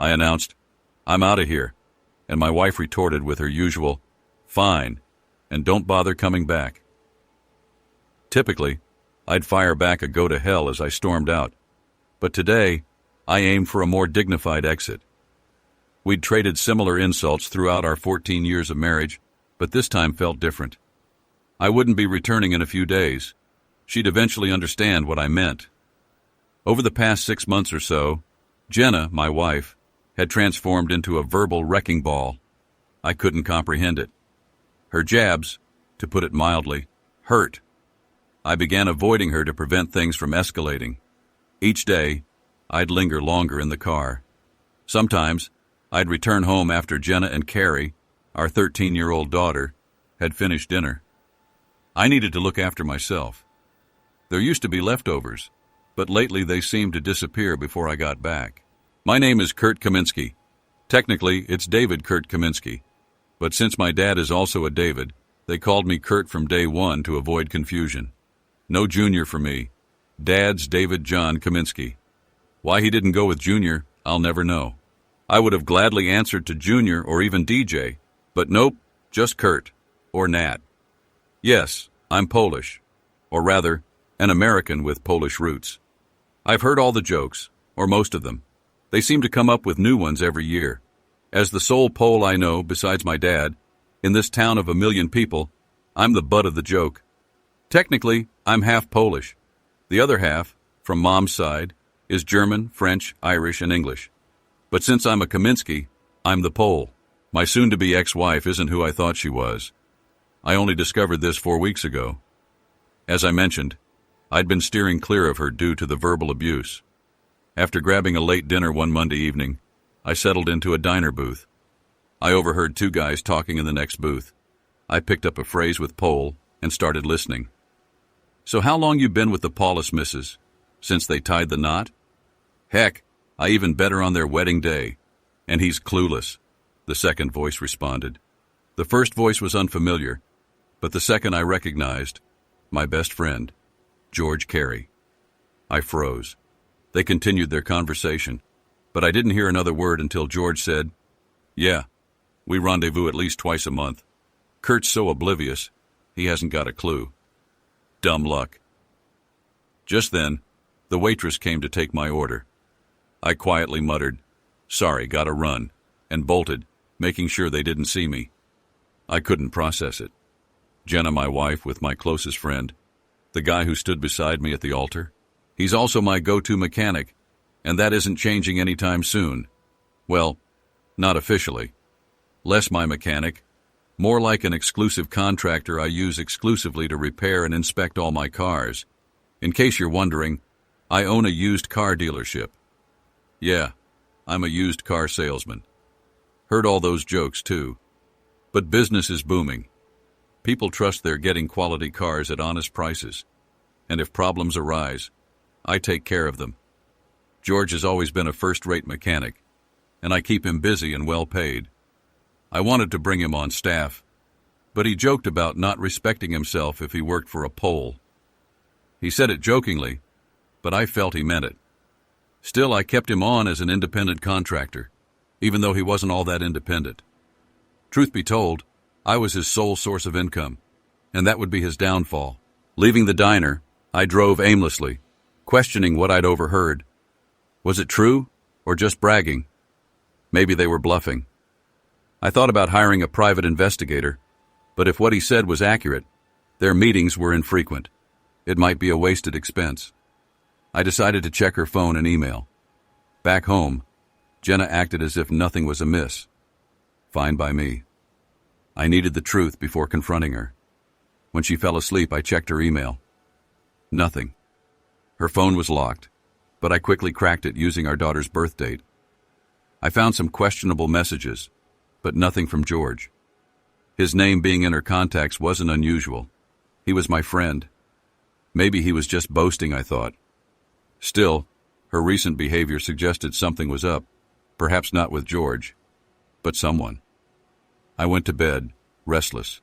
I announced, "I'm out of here," and my wife retorted with her usual, "Fine, and don't bother coming back." Typically, I'd fire back a go to hell as I stormed out, but today, I aimed for a more dignified exit. We'd traded similar insults throughout our 14 years of marriage, but this time felt different. I wouldn't be returning in a few days. She'd eventually understand what I meant. Over the past 6 months or so, Jenna, my wife, had transformed into a verbal wrecking ball. I couldn't comprehend it. Her jabs, to put it mildly, hurt. I began avoiding her to prevent things from escalating. Each day, I'd linger longer in the car. Sometimes, I'd return home after Jenna and Carrie, our 13-year-old daughter, had finished dinner. I needed to look after myself. There used to be leftovers, but lately they seemed to disappear before I got back. My name is Kurt Kaminsky. Technically, it's David Kurt Kaminsky, but since my dad is also a David, they called me Kurt from day one to avoid confusion. No Junior for me. Dad's David John Kaminsky. Why he didn't go with Junior, I'll never know. I would have gladly answered to Junior or even DJ, but nope, just Kurt, or Nat. Yes, I'm Polish, or rather, an American with Polish roots. I've heard all the jokes, or most of them. They seem to come up with new ones every year. As the sole Pole I know, besides my dad, in this town of 1 million people, I'm the butt of the joke. Technically, I'm half Polish. The other half, from Mom's side, is German, French, Irish, and English. But since I'm a Kaminsky, I'm the Pole. My soon-to-be ex-wife isn't who I thought she was. I only discovered this 4 weeks ago. As I mentioned, I'd been steering clear of her due to the verbal abuse. After grabbing a late dinner one Monday evening, I settled into a diner booth. I overheard 2 guys talking in the next booth. I picked up a phrase with Pole and started listening. "So how long you been with the Paulus missus? Since they tied the knot?" "Heck, I even bet her on their wedding day. And he's clueless," the second voice responded. The first voice was unfamiliar, but the second I recognized, my best friend, George Carey. I froze. They continued their conversation, but I didn't hear another word until George said, "Yeah, we rendezvous at least twice a month. Kurt's so oblivious, he hasn't got a clue. Dumb luck." Just then, the waitress came to take my order. I quietly muttered, "Sorry, gotta run," and bolted, making sure they didn't see me. I couldn't process it. Jenna, my wife, with my closest friend, the guy who stood beside me at the altar. He's also my go-to mechanic, and that isn't changing anytime soon. Well, not officially. Less my mechanic, more like an exclusive contractor I use exclusively to repair and inspect all my cars. In case you're wondering, I own a used car dealership. Yeah, I'm a used car salesman. Heard all those jokes too. But business is booming. People trust they're getting quality cars at honest prices. And if problems arise, I take care of them. George has always been a first-rate mechanic, and I keep him busy and well paid. I wanted to bring him on staff, but he joked about not respecting himself if he worked for a Pole. He said it jokingly, but I felt he meant it. Still, I kept him on as an independent contractor, even though he wasn't all that independent. Truth be told, I was his sole source of income, and that would be his downfall. Leaving the diner, I drove aimlessly, questioning what I'd overheard. Was it true, or just bragging? Maybe they were bluffing. I thought about hiring a private investigator, but if what he said was accurate, their meetings were infrequent. It might be a wasted expense. I decided to check her phone and email. Back home, Jenna acted as if nothing was amiss. Fine by me. I needed the truth before confronting her. When she fell asleep, I checked her email. Nothing. Her phone was locked, but I quickly cracked it using our daughter's birth date. I found some questionable messages, but nothing from George. His name being in her contacts wasn't unusual. He was my friend. Maybe he was just boasting, I thought. Still, her recent behavior suggested something was up, perhaps not with George, but someone. I went to bed, restless.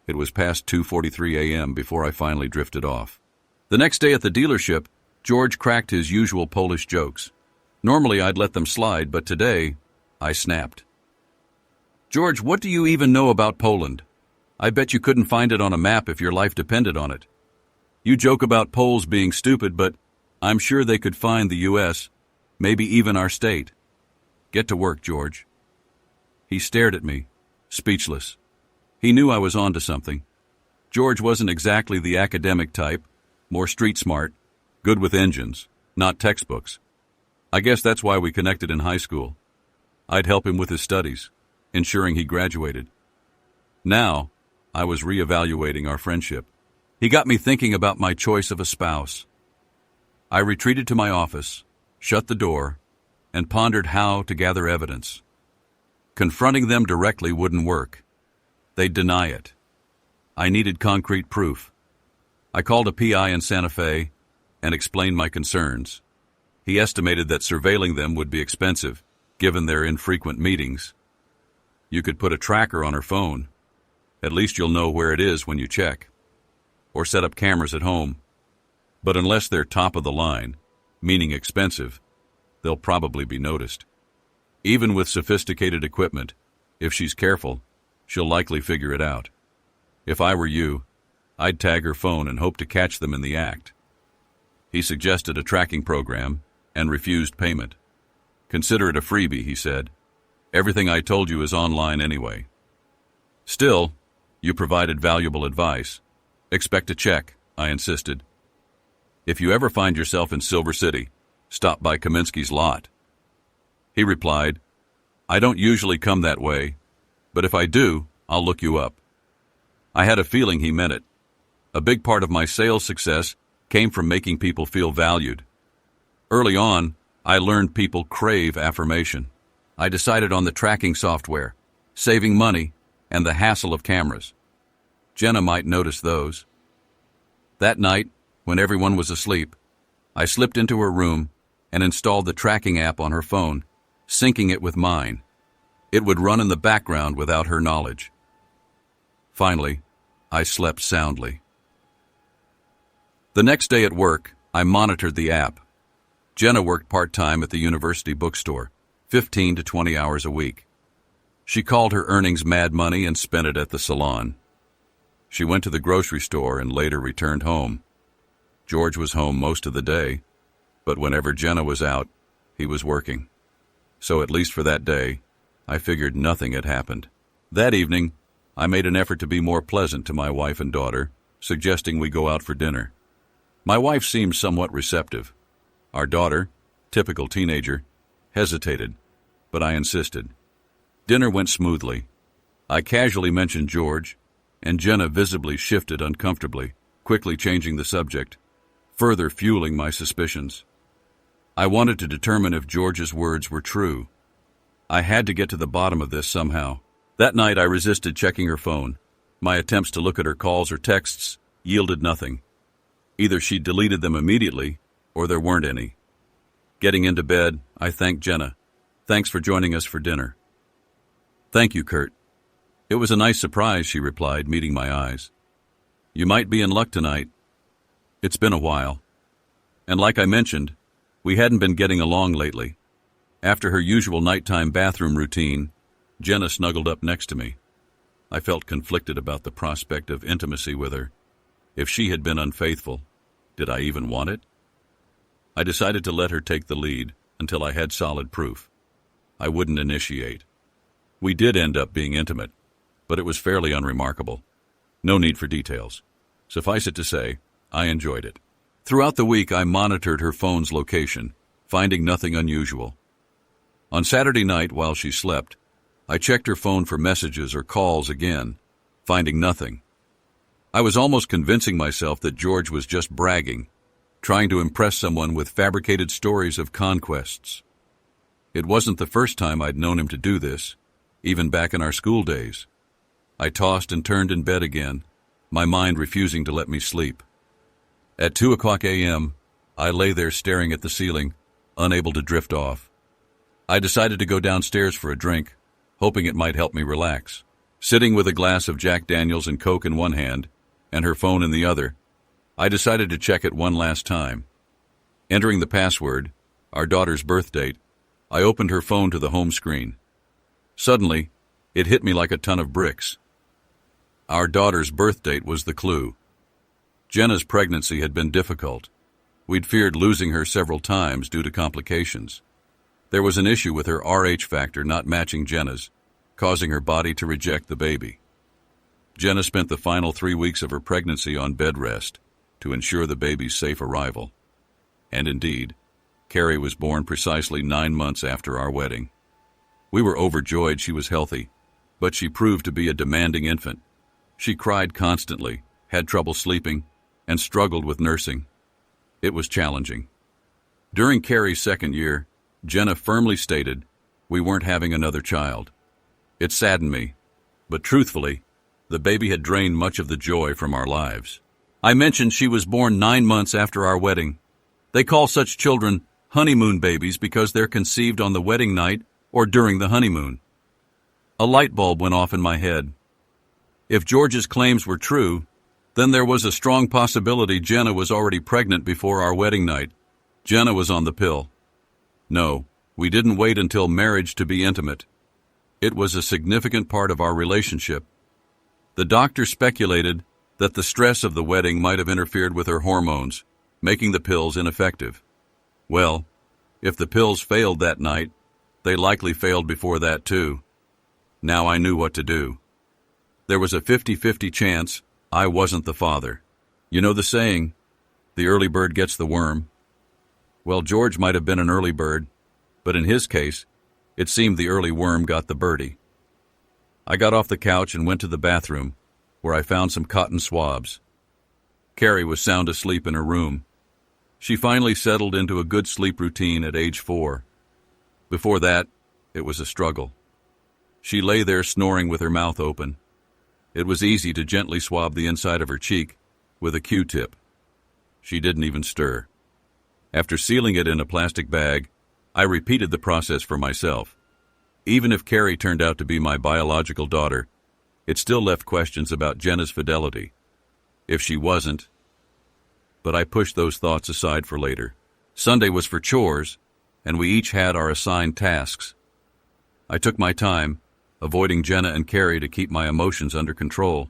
It was past 2:43 a.m. before I finally drifted off. The next day at the dealership, George cracked his usual Polish jokes. Normally I'd let them slide, but today I snapped. George, what do you even know about Poland? I bet you couldn't find it on a map if your life depended on it. You joke about Poles being stupid, but I'm sure they could find the U.S., maybe even our state. Get to work, George. He stared at me, speechless. He knew I was onto something. George wasn't exactly the academic type, more street smart, good with engines, not textbooks. I guess that's why we connected in high school. I'd help him with his studies, ensuring he graduated. Now, I was reevaluating our friendship. He got me thinking about my choice of a spouse. I retreated to my office, shut the door, and pondered how to gather evidence. Confronting them directly wouldn't work. They'd deny it. I needed concrete proof. I called a PI in Santa Fe and explained my concerns. He estimated that surveilling them would be expensive, given their infrequent meetings. You could put a tracker on her phone. At least you'll know where it is when you check. Or set up cameras at home. But unless they're top of the line, meaning expensive, they'll probably be noticed. Even with sophisticated equipment, if she's careful, she'll likely figure it out. If I were you, I'd tag her phone and hope to catch them in the act. He suggested a tracking program and refused payment. Consider it a freebie, he said. Everything I told you is online anyway. Still, you provided valuable advice. Expect a check, I insisted. If you ever find yourself in Silver City, stop by Kaminsky's lot. He replied, I don't usually come that way, but if I do, I'll look you up. I had a feeling he meant it. A big part of my sales success came from making people feel valued. Early on, I learned people crave affirmation. I decided on the tracking software, saving money, and the hassle of cameras. Jenna might notice those. That night, when everyone was asleep, I slipped into her room and installed the tracking app on her phone, syncing it with mine. It would run in the background without her knowledge. Finally, I slept soundly. The next day at work, I monitored the app. Jenna worked part-time at the university bookstore, 15 to 20 hours a week. She called her earnings mad money and spent it at the salon. She went to the grocery store and later returned home. George was home most of the day, but whenever Jenna was out, he was working. So at least for that day, I figured nothing had happened. That evening, I made an effort to be more pleasant to my wife and daughter, suggesting we go out for dinner. My wife seemed somewhat receptive. Our daughter, typical teenager, hesitated, but I insisted. Dinner went smoothly. I casually mentioned George, and Jenna visibly shifted uncomfortably, quickly changing the subject, further fueling my suspicions. I wanted to determine if George's words were true. I had to get to the bottom of this somehow. That night I resisted checking her phone. My attempts to look at her calls or texts yielded nothing. Either she deleted them immediately, or there weren't any. Getting into bed, I thanked Jenna. Thanks for joining us for dinner. Thank you, Kurt. It was a nice surprise, she replied, meeting my eyes. You might be in luck tonight. It's been a while. And like I mentioned, we hadn't been getting along lately. After her usual nighttime bathroom routine, Jenna snuggled up next to me. I felt conflicted about the prospect of intimacy with her. If she had been unfaithful, did I even want it? I decided to let her take the lead until I had solid proof. I wouldn't initiate. We did end up being intimate, but it was fairly unremarkable. No need for details. Suffice it to say, I enjoyed it. Throughout the week, I monitored her phone's location, finding nothing unusual. On Saturday night, while she slept, I checked her phone for messages or calls again, finding nothing. I was almost convincing myself that George was just bragging, trying to impress someone with fabricated stories of conquests. It wasn't the first time I'd known him to do this, even back in our school days. I tossed and turned in bed again, my mind refusing to let me sleep. At 2:00 a.m., I lay there staring at the ceiling, unable to drift off. I decided to go downstairs for a drink, hoping it might help me relax. Sitting with a glass of Jack Daniels and Coke in one hand, and her phone in the other, I decided to check it one last time. Entering the password, our daughter's birth date, I opened her phone to the home screen. Suddenly, it hit me like a ton of bricks. Our daughter's birth date was the clue. Jenna's pregnancy had been difficult. We'd feared losing her several times due to complications. There was an issue with her Rh factor not matching Jenna's, causing her body to reject the baby. Jenna spent the final 3 weeks of her pregnancy on bed rest to ensure the baby's safe arrival. And indeed, Carrie was born precisely 9 months after our wedding. We were overjoyed she was healthy, but she proved to be a demanding infant. She cried constantly, had trouble sleeping, and struggled with nursing. It was challenging. During Carrie's second year, Jenna firmly stated we weren't having another child. It saddened me, but truthfully, the baby had drained much of the joy from our lives. I mentioned she was born 9 months after our wedding. They call such children honeymoon babies because they're conceived on the wedding night or during the honeymoon. A light bulb went off in my head. If George's claims were true, then there was a strong possibility Jenna was already pregnant before our wedding night. Jenna was on the pill. No, we didn't wait until marriage to be intimate. It was a significant part of our relationship. The doctor speculated that the stress of the wedding might have interfered with her hormones, making the pills ineffective. Well, if the pills failed that night, they likely failed before that too. Now I knew what to do. There was a 50-50 chance I wasn't the father. You know the saying, the early bird gets the worm. Well, George might have been an early bird, but in his case, it seemed the early worm got the birdie. I got off the couch and went to the bathroom, where I found some cotton swabs. Carrie was sound asleep in her room. She finally settled into a good sleep routine at age 4. Before that, it was a struggle. She lay there snoring with her mouth open. It was easy to gently swab the inside of her cheek with a Q-tip. She didn't even stir. After sealing it in a plastic bag, I repeated the process for myself. Even if Carrie turned out to be my biological daughter, it still left questions about Jenna's fidelity. If she wasn't, but I pushed those thoughts aside for later. Sunday was for chores, and we each had our assigned tasks. I took my time, avoiding Jenna and Carrie to keep my emotions under control.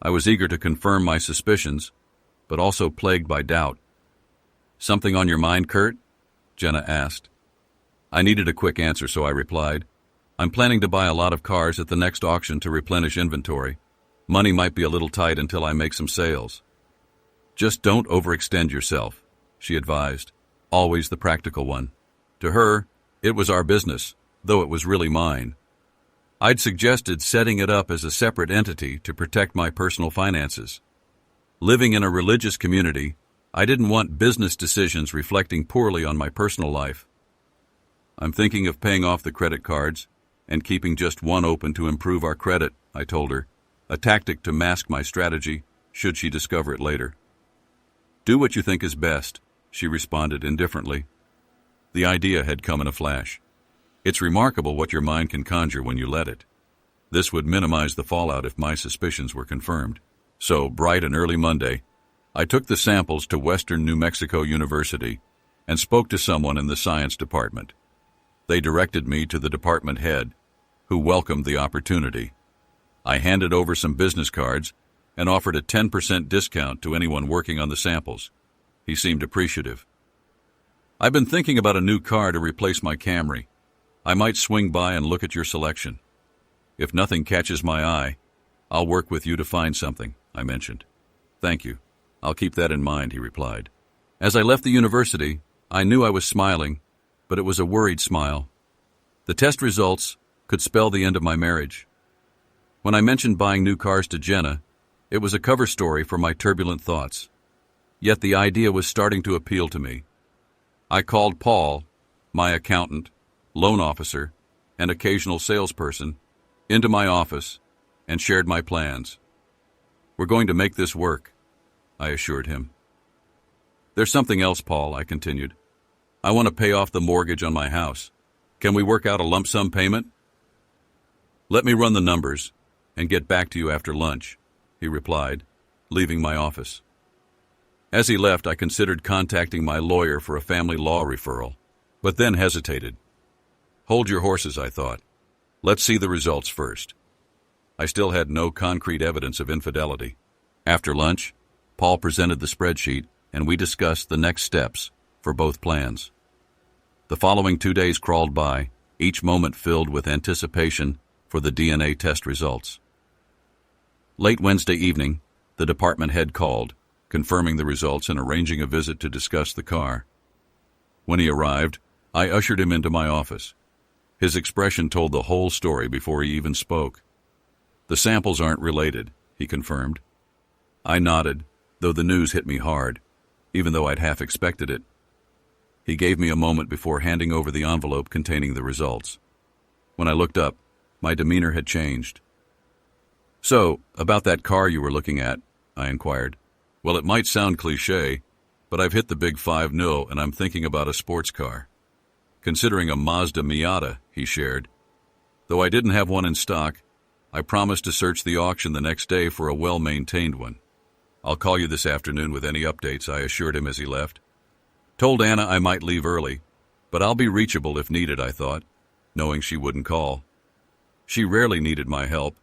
I was eager to confirm my suspicions, but also plagued by doubt. "Something on your mind, Kurt?" Jenna asked. I needed a quick answer, so I replied, "I'm planning to buy a lot of cars at the next auction to replenish inventory. Money might be a little tight until I make some sales." "Just don't overextend yourself," she advised, always the practical one. To her, it was our business, though it was really mine. I'd suggested setting it up as a separate entity to protect my personal finances. Living in a religious community, I didn't want business decisions reflecting poorly on my personal life. "I'm thinking of paying off the credit cards and keeping just one open to improve our credit," I told her, a tactic to mask my strategy should she discover it later. "Do what you think is best," she responded indifferently. The idea had come in a flash. It's remarkable what your mind can conjure when you let it. This would minimize the fallout if my suspicions were confirmed. So, bright and early Monday, I took the samples to Western New Mexico University and spoke to someone in the science department. They directed me to the department head, who welcomed the opportunity. I handed over some business cards and offered a 10% discount to anyone working on the samples. He seemed appreciative. "I've been thinking about a new car to replace my Camry. I might swing by and look at your selection. If nothing catches my eye, I'll work with you to find something," I mentioned. "Thank you. I'll keep that in mind," he replied. As I left the university, I knew I was smiling, but it was a worried smile. The test results could spell the end of my marriage. When I mentioned buying new cars to Jenna, it was a cover story for my turbulent thoughts. Yet the idea was starting to appeal to me. I called Paul, my accountant, loan officer, and occasional salesperson, into my office and shared my plans. "We're going to make this work," I assured him. "There's something else, Paul," I continued. "I want to pay off the mortgage on my house. Can we work out a lump sum payment?" "Let me run the numbers and get back to you after lunch," he replied, leaving my office. As he left, I considered contacting my lawyer for a family law referral. but then hesitated. Hold your horses, I thought. Let's see the results first. I still had no concrete evidence of infidelity. After lunch, Paul presented the spreadsheet, and we discussed the next steps for both plans. The following 2 days crawled by, each moment filled with anticipation for the DNA test results. Late Wednesday evening, the department head called, confirming the results and arranging a visit to discuss the car. When he arrived, I ushered him into my office. His expression told the whole story before he even spoke. The samples aren't related, he confirmed. I nodded, though the news hit me hard, even though I'd half expected it. He gave me a moment before handing over the envelope containing the results. When I looked up, my demeanor had changed. So, about that car you were looking at, I inquired. Well, it might sound cliché, but I've hit the big 5-0 and I'm thinking about a sports car. Considering a Mazda Miata, he shared. Though I didn't have one in stock, I promised to search the auction the next day for a well-maintained one. I'll call you this afternoon with any updates, I assured him as he left. Told Anna I might leave early, but I'll be reachable if needed, I thought, knowing she wouldn't call. She rarely needed my help.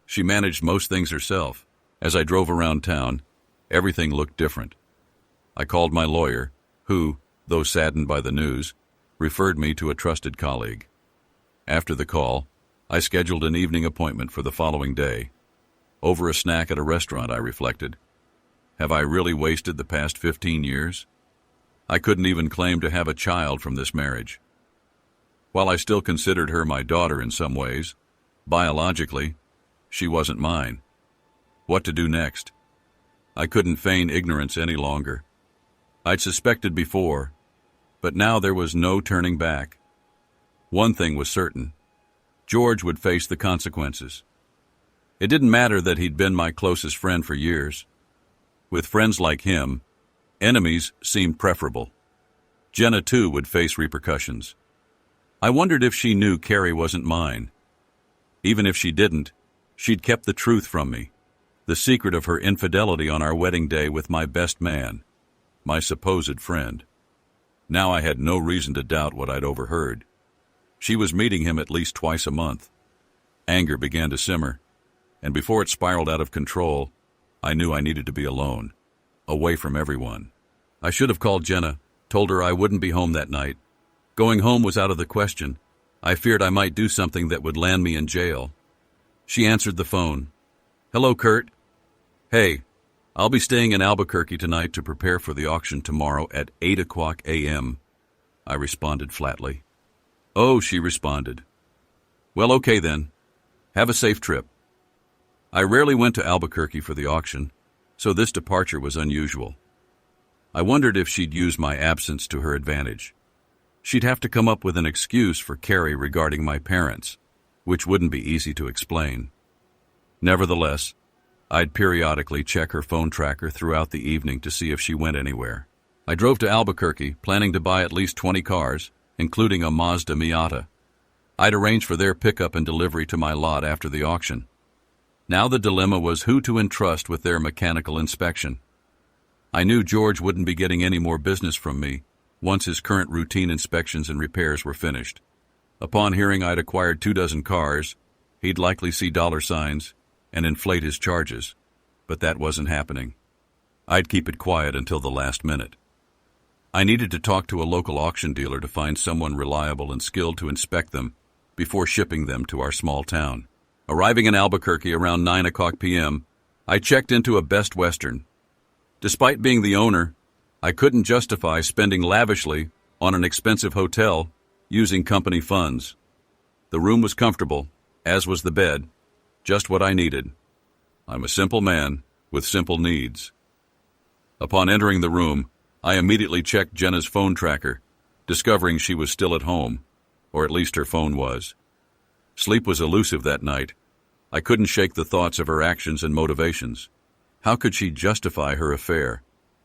She managed most things herself. As I drove around town, everything looked different. I called my lawyer, who, though saddened by the news, referred me to a trusted colleague. After the call, I scheduled an evening appointment for the following day. Over a snack at a restaurant, I reflected. Have I really wasted the past 15 years? I couldn't even claim to have a child from this marriage. While I still considered her my daughter in some ways, biologically, she wasn't mine. What to do next? I couldn't feign ignorance any longer. I'd suspected before, but now there was no turning back. One thing was certain. George would face the consequences. It didn't matter that he'd been my closest friend for years. With friends like him, enemies seemed preferable. Jenna, too, would face repercussions. I wondered if she knew Carrie wasn't mine. Even if she didn't, she'd kept the truth from me, the secret of her infidelity on our wedding day with my best man, my supposed friend. Now I had no reason to doubt what I'd overheard. She was meeting him at least twice a month. Anger began to simmer, and before it spiraled out of control, I knew I needed to be alone, away from everyone. I should have called Jenna, told her I wouldn't be home that night. Going home was out of the question. I feared I might do something that would land me in jail. She answered the phone. Hello, Kurt. Hey, I'll be staying in Albuquerque tonight to prepare for the auction tomorrow at 8 o'clock a.m., I responded flatly. Oh, she responded. Well, okay then. Have a safe trip. I rarely went to Albuquerque for the auction, so this departure was unusual. I wondered if she'd use my absence to her advantage. She'd have to come up with an excuse for Carrie regarding my parents, which wouldn't be easy to explain. Nevertheless, I'd periodically check her phone tracker throughout the evening to see if she went anywhere. I drove to Albuquerque, planning to buy at least 20 cars, including a Mazda Miata. I'd arranged for their pickup and delivery to my lot after the auction. Now the dilemma was who to entrust with their mechanical inspection. I knew George wouldn't be getting any more business from me once his current routine inspections and repairs were finished. Upon hearing I'd acquired 24 cars, he'd likely see dollar signs and inflate his charges, but that wasn't happening. I'd keep it quiet until the last minute. I needed to talk to a local auction dealer to find someone reliable and skilled to inspect them before shipping them to our small town. Arriving in Albuquerque around 9 o'clock p.m., I checked into a Best Western. Despite being the owner, I couldn't justify spending lavishly on an expensive hotel using company funds. The room was comfortable, as was the bed, just what I needed. I'm a simple man with simple needs. Upon entering the room, I immediately checked Jenna's phone tracker, discovering she was still at home, or at least her phone was. Sleep was elusive that night. I couldn't shake the thoughts of her actions and motivations. How could she justify her affair,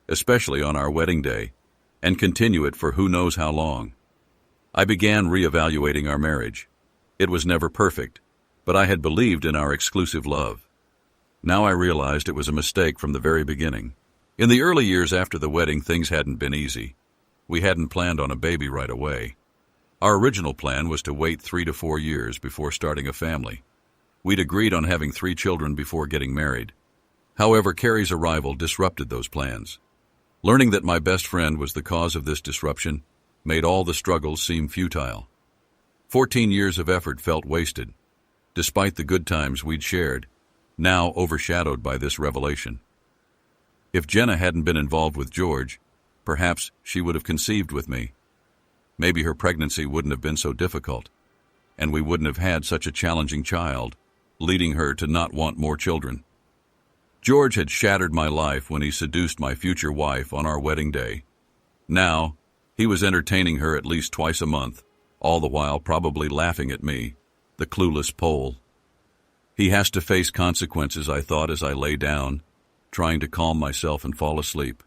especially on our wedding day, and continue it for who knows how long? I began reevaluating our marriage. It was never perfect, but I had believed in our exclusive love. Now I realized it was a mistake from the very beginning. In the early years after the wedding, things hadn't been easy. We hadn't planned on a baby right away. Our original plan was to wait 3 to 4 years before starting a family. We'd agreed on having 3 children before getting married. However, Carrie's arrival disrupted those plans. Learning that my best friend was the cause of this disruption made all the struggles seem futile. 14 years of effort felt wasted, despite the good times we'd shared, now overshadowed by this revelation. If Jenna hadn't been involved with George, perhaps she would have conceived with me. Maybe her pregnancy wouldn't have been so difficult, and we wouldn't have had such a challenging child, leading her to not want more children. George had shattered my life when he seduced my future wife on our wedding day. Now, he was entertaining her at least twice a month, all the while probably laughing at me, the clueless Pole. He has to face consequences, I thought as I lay down, trying to calm myself and fall asleep.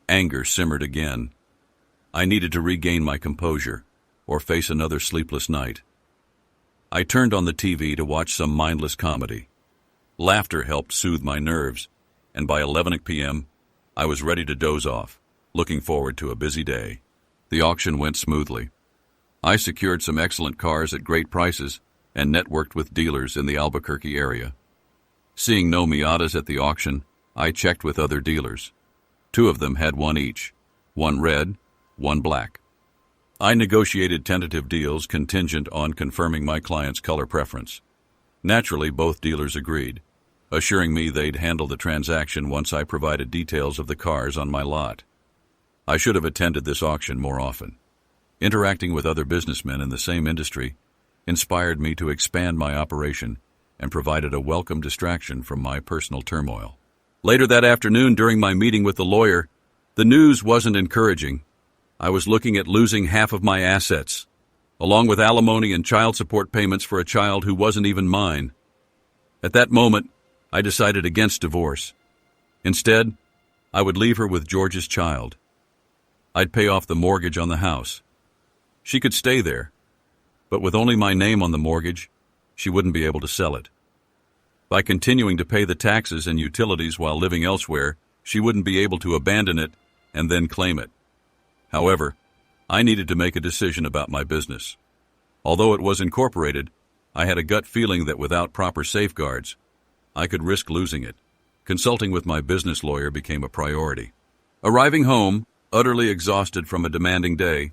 Anger simmered again. I needed to regain my composure, or face another sleepless night. I turned on the TV to watch some mindless comedy. Laughter helped soothe my nerves, and by 11 p.m., I was ready to doze off, looking forward to a busy day. The auction went smoothly. I secured some excellent cars at great prices and networked with dealers in the Albuquerque area. Seeing no Miatas at the auction, I checked with other dealers. 2 of them had one each, one red, one black. I negotiated tentative deals contingent on confirming my client's color preference. Naturally, both dealers agreed, assuring me they'd handle the transaction once I provided details of the cars on my lot. I should have attended this auction more often. Interacting with other businessmen in the same industry inspired me to expand my operation and provided a welcome distraction from my personal turmoil. Later that afternoon, during my meeting with the lawyer, the news wasn't encouraging. I was looking at losing half of my assets, along with alimony and child support payments for a child who wasn't even mine. At that moment, I decided against divorce. Instead, I would leave her with George's child. I'd pay off the mortgage on the house. She could stay there, but with only my name on the mortgage, she wouldn't be able to sell it. By continuing to pay the taxes and utilities while living elsewhere, she wouldn't be able to abandon it and then claim it. However, I needed to make a decision about my business. Although it was incorporated, I had a gut feeling that without proper safeguards, I could risk losing it. Consulting with my business lawyer became a priority. Arriving home, utterly exhausted from a demanding day,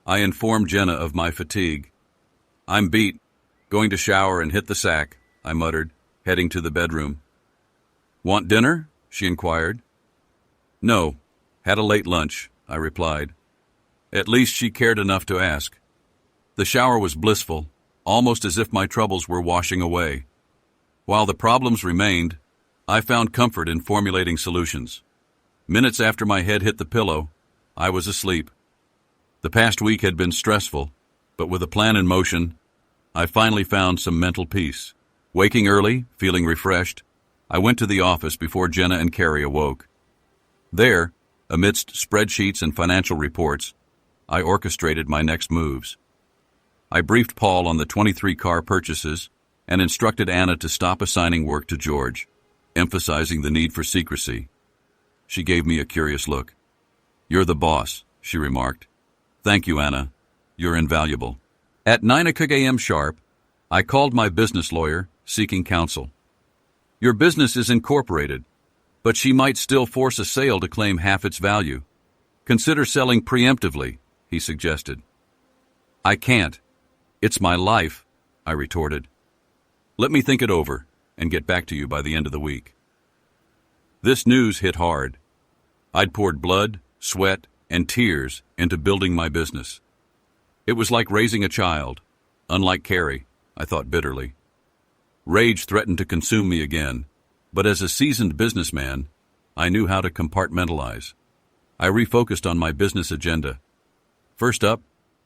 I informed Jenna of my fatigue. "I'm beat. Going to shower and hit the sack," I muttered, heading to the bedroom. "Want dinner?" she inquired. "No. Had a late lunch," I replied. At least she cared enough to ask. The shower was blissful, almost as if my troubles were washing away. While the problems remained, I found comfort in formulating solutions. Minutes after my head hit the pillow, I was asleep. The past week had been stressful, but with a plan in motion, I finally found some mental peace. Waking early, feeling refreshed, I went to the office before Jenna and Carrie awoke. There, amidst spreadsheets and financial reports, I orchestrated my next moves. I briefed Paul on the 23 car purchases and instructed Anna to stop assigning work to George, emphasizing the need for secrecy. She gave me a curious look. "You're the boss," she remarked. "Thank you, Anna. You're invaluable." At 9 a.m. sharp, I called my business lawyer, seeking counsel. "Your business is incorporated, but she might still force a sale to claim half its value. Consider selling preemptively," he suggested. "I can't. It's my life," I retorted. "Let me think it over and get back to you by the end of the week." This news hit hard. I'd poured blood, sweat, and tears into building my business. It was like raising a child. Unlike Carrie, I thought bitterly. Rage threatened to consume me again, but as a seasoned businessman, I knew how to compartmentalize. I refocused on my business agenda. First up,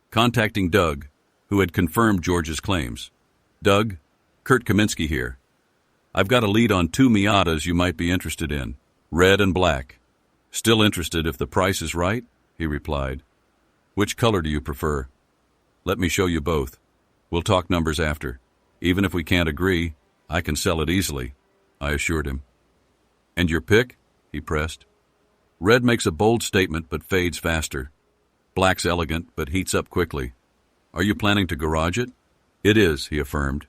contacting Doug, who had confirmed George's claims. "Doug, Kurt Kaminsky here. I've got a lead on 2 Miatas you might be interested in, red and black. Still interested if the price is right?" he replied. "Which color do you prefer?" "Let me show you both. We'll talk numbers after. Even if we can't agree, I can sell it easily," I assured him. "And your pick?" he pressed. "Red makes a bold statement but fades faster. Black's elegant but heats up quickly. Are you planning to garage it? It is, he affirmed.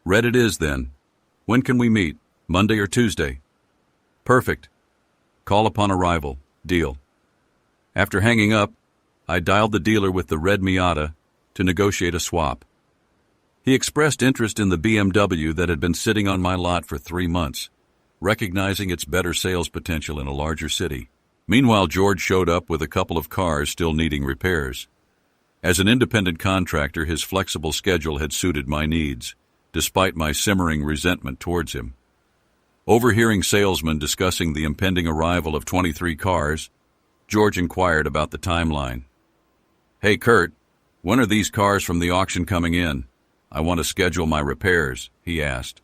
Red it is then. When can we meet? Monday or Tuesday? Perfect. Call upon arrival. Deal. After hanging up, I dialed the dealer with the red Miata to negotiate a swap. He expressed interest in the BMW that had been sitting on my lot for 3 months, recognizing its better sales potential in a larger city. Meanwhile, George showed up with a couple of cars still needing repairs. As an independent contractor, his flexible schedule had suited my needs, despite my simmering resentment towards him. Overhearing salesmen discussing the impending arrival of 23 cars, George inquired about the timeline. Hey, Kurt, when are these cars from the auction coming in? I want to schedule my repairs, he asked.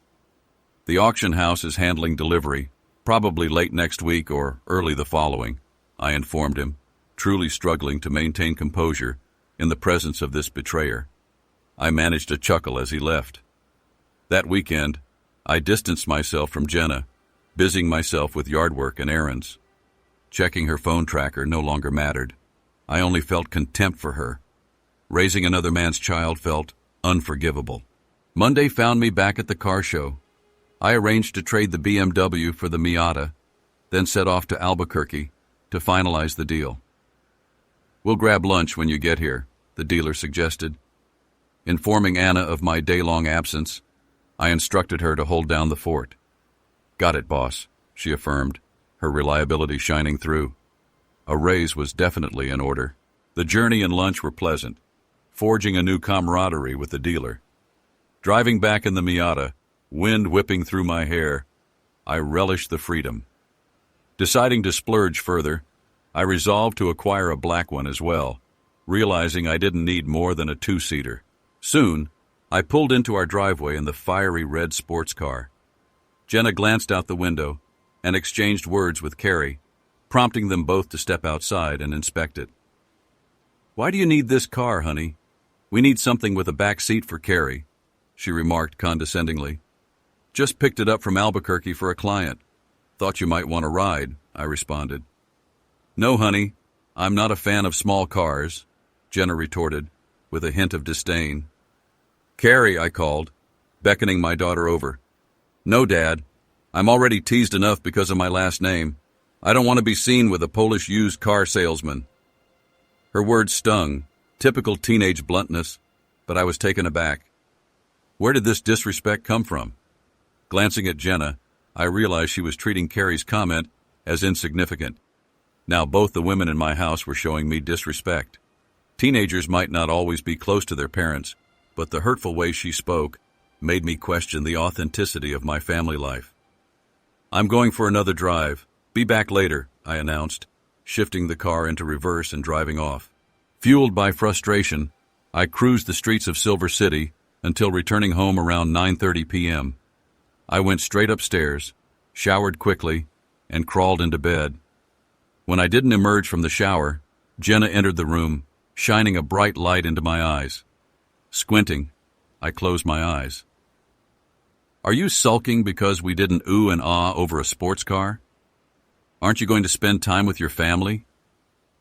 The auction house is handling delivery, probably late next week or early the following, I informed him, truly struggling to maintain composure in the presence of this betrayer. I managed a chuckle as he left. That weekend, I distanced myself from Jenna, busying myself with yard work and errands. Checking her phone tracker no longer mattered. I only felt contempt for her. Raising another man's child felt unforgivable. Monday found me back at the car show. I arranged to trade the BMW for the Miata, then set off to Albuquerque to finalize the deal. We'll grab lunch when you get here, the dealer suggested. Informing Anna of my day-long absence, I instructed her to hold down the fort. Got it, boss, she affirmed, her reliability shining through. A raise was definitely in order. The journey and lunch were pleasant, forging a new camaraderie with the dealer. Driving back in the Miata, wind whipping through my hair, I relished the freedom. Deciding to splurge further, I resolved to acquire a black one as well, realizing I didn't need more than a 2-seater. Soon, I pulled into our driveway in the fiery red sports car. Jenna glanced out the window and exchanged words with Carrie, prompting them both to step outside and inspect it. Why do you need this car, honey? We need something with a back seat for Carrie, she remarked condescendingly. Just picked it up from Albuquerque for a client. Thought you might want a ride, I responded. No, honey, I'm not a fan of small cars, Jenna retorted, with a hint of disdain. Carrie, I called, beckoning my daughter over. No, Dad. I'm already teased enough because of my last name. I don't want to be seen with a Polish used car salesman. Her words stung, typical teenage bluntness, but I was taken aback. Where did this disrespect come from? Glancing at Jenna, I realized she was treating Carrie's comment as insignificant. Now both the women in my house were showing me disrespect. Teenagers might not always be close to their parents, but the hurtful way she spoke made me question the authenticity of my family life. I'm going for another drive. Be back later, I announced, shifting the car into reverse and driving off. Fueled by frustration, I cruised the streets of Silver City until returning home around 9:30 p.m. I went straight upstairs, showered quickly, and crawled into bed. When I didn't emerge from the shower, Jenna entered the room, shining a bright light into my eyes. Squinting, I closed my eyes. Are you sulking because we didn't ooh and ah over a sports car? Aren't you going to spend time with your family?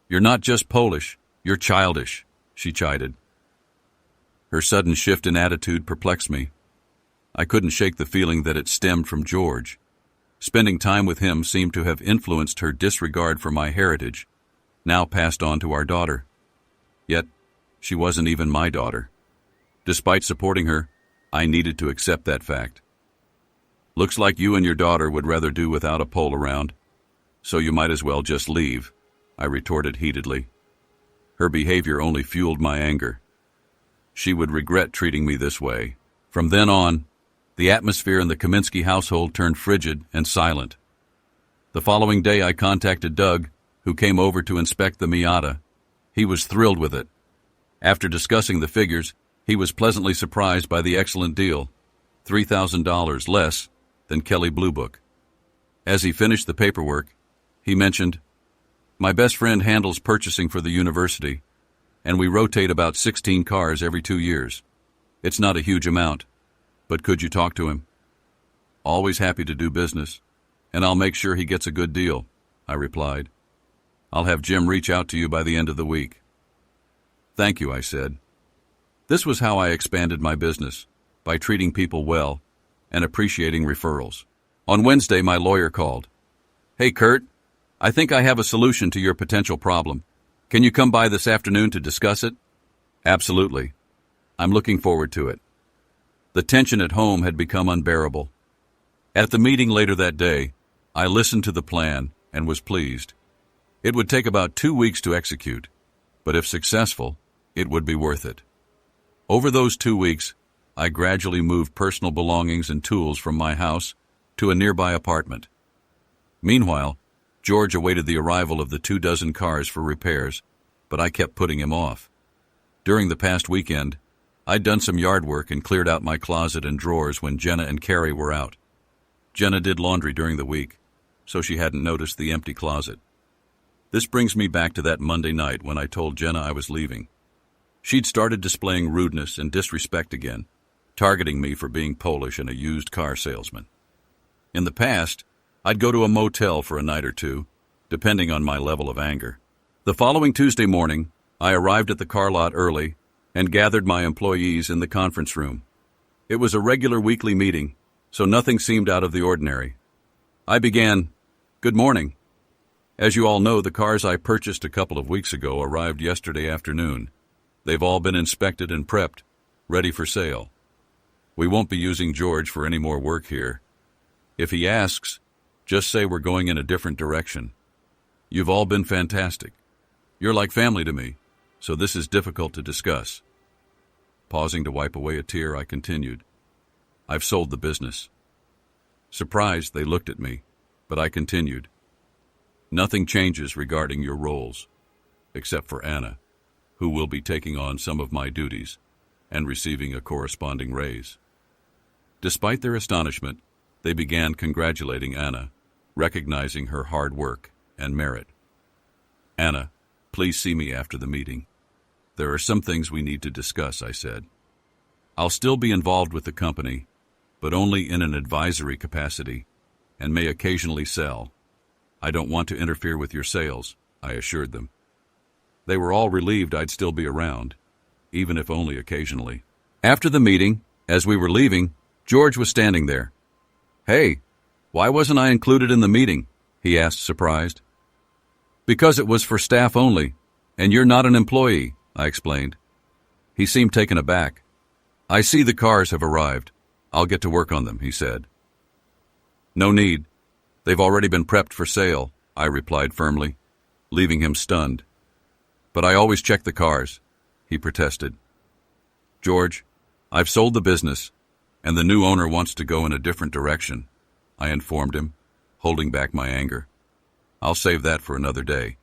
You're not just Polish, you're childish, she chided. Her sudden shift in attitude perplexed me. I couldn't shake the feeling that it stemmed from George. Spending time with him seemed to have influenced her disregard for my heritage, now passed on to our daughter. Yet, she wasn't even my daughter. Despite supporting her, I needed to accept that fact. Looks like you and your daughter would rather do without a Pole around, so you might as well just leave, I retorted heatedly. Her behavior only fueled my anger. She would regret treating me this way. From then on, the atmosphere in the Kaminsky household turned frigid and silent. The following day I contacted Doug, who came over to inspect the Miata. He was thrilled with it. After discussing the figures, he was pleasantly surprised by the excellent deal, $3,000 less than Kelly Blue Book. As he finished the paperwork, he mentioned, "My best friend handles purchasing for the university, and we rotate about 16 cars every 2 years. It's not a huge amount, but could you talk to him?" "Always happy to do business, and I'll make sure he gets a good deal," I replied. "I'll have Jim reach out to you by the end of the week." "Thank you," I said. This was how I expanded my business, by treating people well and appreciating referrals. On Wednesday, my lawyer called. "Hey, Kurt, I think I have a solution to your potential problem. Can you come by this afternoon to discuss it?" "Absolutely. I'm looking forward to it." The tension at home had become unbearable. At the meeting later that day, I listened to the plan and was pleased. It would take about 2 weeks to execute, but if successful, it would be worth it. Over those 2 weeks, I gradually moved personal belongings and tools from my house to a nearby apartment. Meanwhile, George awaited the arrival of the 24 cars for repairs, but I kept putting him off. During the past weekend, I'd done some yard work and cleared out my closet and drawers when Jenna and Carrie were out. Jenna did laundry during the week, so she hadn't noticed the empty closet. This brings me back to that Monday night when I told Jenna I was leaving. She'd started displaying rudeness and disrespect again, targeting me for being Polish and a used car salesman. In the past, I'd go to a motel for a night or two, depending on my level of anger. The following Tuesday morning, I arrived at the car lot early and gathered my employees in the conference room. It was a regular weekly meeting, so nothing seemed out of the ordinary. I began, "Good morning. As you all know, the cars I purchased a couple of weeks ago arrived yesterday afternoon. They've all been inspected and prepped, ready for sale. We won't be using George for any more work here. If he asks, just say we're going in a different direction. You've all been fantastic. You're like family to me, so this is difficult to discuss." Pausing to wipe away a tear, I continued, "I've sold the business." Surprised, they looked at me, but I continued, "Nothing changes regarding your roles, except for Anna, who will be taking on some of my duties and receiving a corresponding raise." Despite their astonishment, they began congratulating Anna, recognizing her hard work and merit. "Anna, please see me after the meeting. There are some things we need to discuss," I said. "I'll still be involved with the company, but only in an advisory capacity, and may occasionally sell. I don't want to interfere with your sales," I assured them. They were all relieved I'd still be around, even if only occasionally. After the meeting, as we were leaving, George was standing there. "Hey, why wasn't I included in the meeting?" he asked, surprised. "Because it was for staff only, and you're not an employee," I explained. He seemed taken aback. "I see the cars have arrived. I'll get to work on them," he said. "No need. They've already been prepped for sale," I replied firmly, leaving him stunned. "But I always check the cars," he protested. "George, I've sold the business, and the new owner wants to go in a different direction," I informed him, holding back my anger. "I'll save that for another day."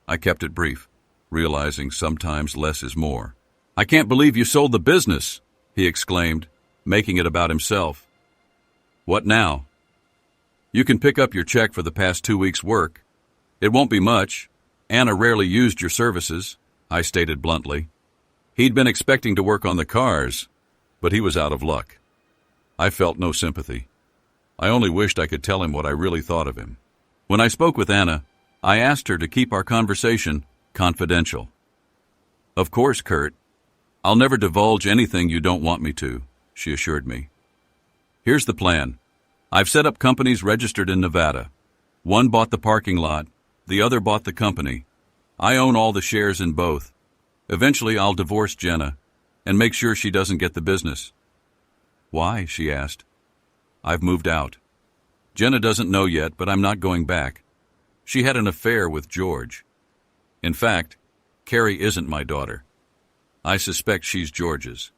I kept it brief, realizing sometimes less is more. "I can't believe you sold the business," he exclaimed, making it about himself. "What now?" "You can pick up your check for the past 2 weeks' work. It won't be much. Anna rarely used your services," I stated bluntly. He'd been expecting to work on the cars, but he was out of luck. I felt no sympathy. I only wished I could tell him what I really thought of him. When I spoke with Anna, I asked her to keep our conversation confidential. "Of course, Kurt. I'll never divulge anything you don't want me to," she assured me. "Here's the plan. I've set up companies registered in Nevada. One bought the parking lot, the other bought the company. I own all the shares in both. Eventually, I'll divorce Jenna and make sure she doesn't get the business." "Why?" she asked. "I've moved out. Jenna doesn't know yet, but I'm not going back. She had an affair with George. In fact, Carrie isn't my daughter. I suspect she's George's.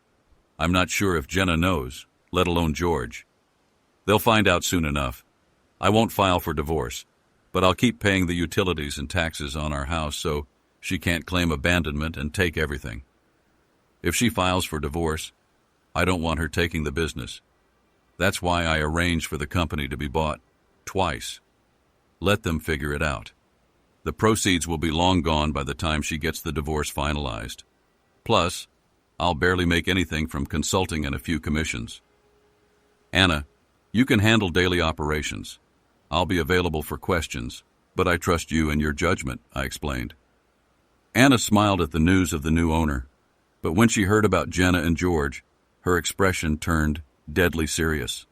I'm not sure if Jenna knows, let alone George. They'll find out soon enough. I won't file for divorce, but I'll keep paying the utilities and taxes on our house so she can't claim abandonment and take everything. If she files for divorce, I don't want her taking the business. That's why I arranged for the company to be bought twice. Let them figure it out. The proceeds will be long gone by the time she gets the divorce finalized. Plus, I'll barely make anything from consulting and a few commissions. Anna, you can handle daily operations. I'll be available for questions, but I trust you and your judgment," I explained. Anna smiled at the news of the new owner. But when she heard about Jenna and George, her expression turned deadly serious.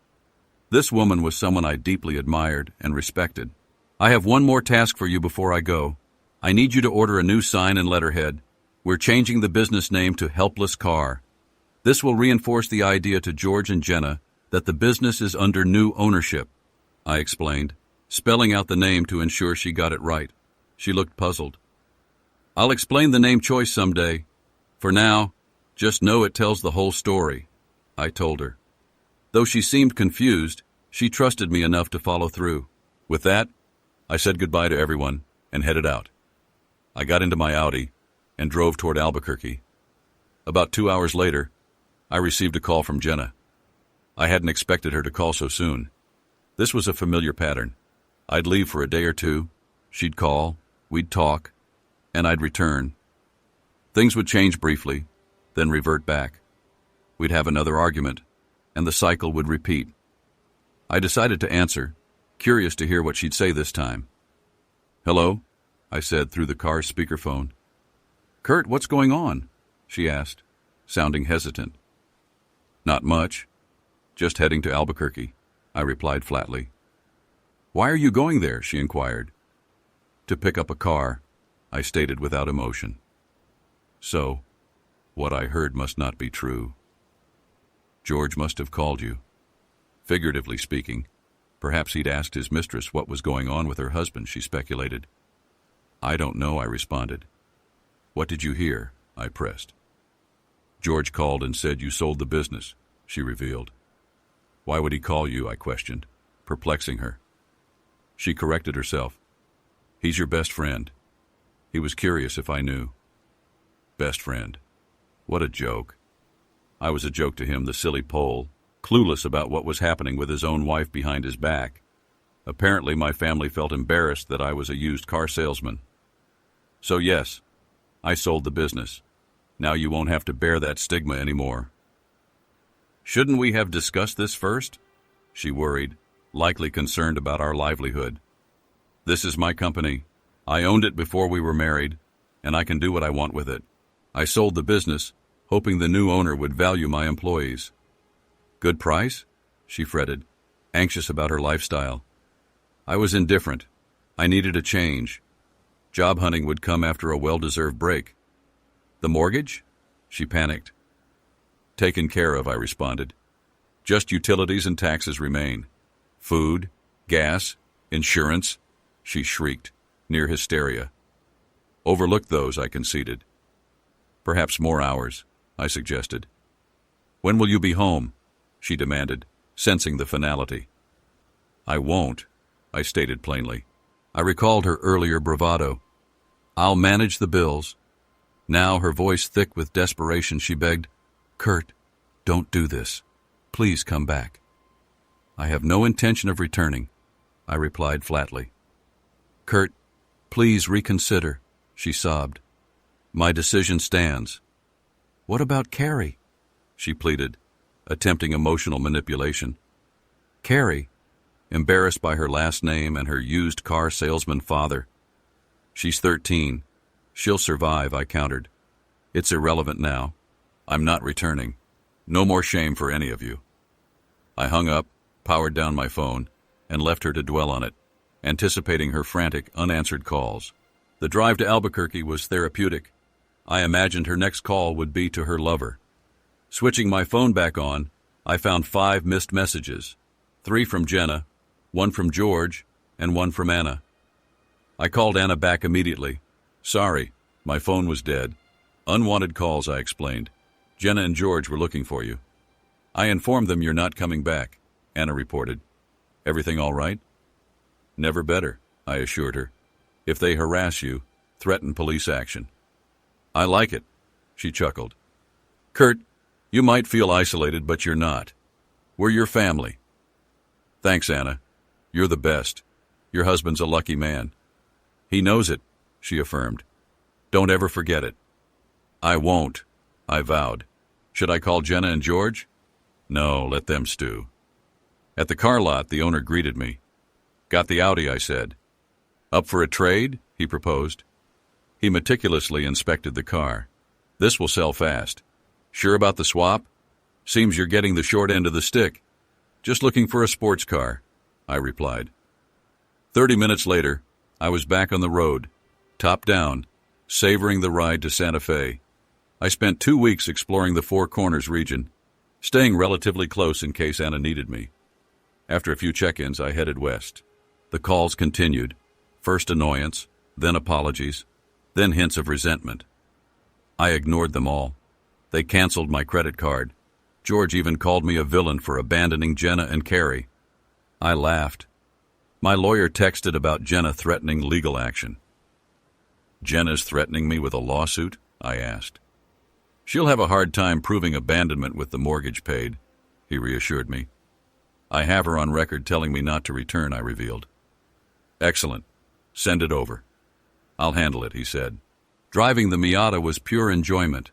This woman was someone I deeply admired and respected. "I have one more task for you before I go. I need you to order a new sign and letterhead. We're changing the business name to Helpless Car. This will reinforce the idea to George and Jenna that the business is under new ownership," I explained, spelling out the name to ensure she got it right. She looked puzzled. "I'll explain the name choice someday. For now, just know it tells the whole story," I told her. Though she seemed confused, she trusted me enough to follow through. With that, I said goodbye to everyone and headed out. I got into my Audi and drove toward Albuquerque. About 2 hours later, I received a call from Jenna. I hadn't expected her to call so soon. This was a familiar pattern. I'd leave for a day or two, she'd call, we'd talk, and I'd return. Things would change briefly, then revert back. We'd have another argument, and the cycle would repeat. I decided to answer, curious to hear what she'd say this time. "Hello," I said through the car's speakerphone. "Kurt, what's going on?" she asked, sounding hesitant. "Not much. Just heading to Albuquerque," I replied flatly. "Why are you going there?" she inquired. "To pick up a car," I stated without emotion. So, what I heard must not be true. George must have called you. Figuratively speaking, perhaps he'd asked his mistress what was going on with her husband, she speculated. "I don't know," I responded. "What did you hear?" I pressed. "George called and said you sold the business," she revealed. "Why would he call you?" I questioned, perplexing her. She corrected herself. "He's your best friend. He was curious if I knew." Best friend. What a joke. I was a joke to him, the silly Pole, clueless about what was happening with his own wife behind his back. Apparently my family felt embarrassed that I was a used car salesman. "So yes, I sold the business. Now you won't have to bear that stigma anymore." "Shouldn't we have discussed this first?" she worried, likely concerned about our livelihood. "This is my company. I owned it before we were married, and I can do what I want with it. I sold the business, hoping the new owner would value my employees." "Good price?" she fretted, anxious about her lifestyle. I was indifferent. I needed a change. Job hunting would come after a well-deserved break. "The mortgage?" she panicked. "Taken care of," I responded. "Just utilities and taxes remain. Food, gas, insurance," she shrieked, near hysteria. "Overlooked those," I conceded. "Perhaps more hours," I suggested. "When will you be home?" she demanded, sensing the finality. "I won't," I stated plainly. I recalled her earlier bravado. "I'll manage the bills." Now, her voice thick with desperation, she begged, "Kurt, don't do this. Please come back." "I have no intention of returning," I replied flatly. "Kurt, please reconsider," she sobbed. "My decision stands." "What about Carrie?" she pleaded, attempting emotional manipulation. "Carrie," embarrassed by her last name and her used car salesman father. "She's 13. She'll survive," I countered. "It's irrelevant now. I'm not returning. No more shame for any of you." I hung up, powered down my phone, and left her to dwell on it, anticipating her frantic, unanswered calls. The drive to Albuquerque was therapeutic. I imagined her next call would be to her lover. Switching my phone back on, I found 5 missed messages, 3 from Jenna, 1 from George, and 1 from Anna. I called Anna back immediately. "Sorry, my phone was dead. Unwanted calls," I explained. "Jenna and George were looking for you." "I informed them you're not coming back," Anna reported. "Everything all right?" "Never better," I assured her. "If they harass you, threaten police action." "I like it," she chuckled. "Kurt, you might feel isolated, but you're not. We're your family." "Thanks, Anna. You're the best. Your husband's a lucky man." "He knows it," she affirmed. "Don't ever forget it." "I won't," I vowed. "Should I call Jenna and George?" "No, let them stew." At the car lot, the owner greeted me. "Got the Audi," I said. "Up for a trade?" he proposed. He meticulously inspected the car. This will sell fast. Sure about the swap? Seems you're getting the short end of the stick. Just looking for a sports car, I replied. 30 minutes later, I was back on the road, top down, savoring the ride to Santa Fe. I spent 2 weeks exploring the Four Corners region, staying relatively close in case Anna needed me. After a few check-ins, I headed west. The calls continued, first annoyance, then apologies, then hints of resentment. I ignored them all. They canceled my credit card. George even called me a villain for abandoning Jenna and Carrie. I laughed. My lawyer texted about Jenna threatening legal action. Jenna's threatening me with a lawsuit? I asked. She'll have a hard time proving abandonment with the mortgage paid, he reassured me. I have her on record telling me not to return, I revealed. Excellent. Send it over. I'll handle it, he said. Driving the Miata was pure enjoyment.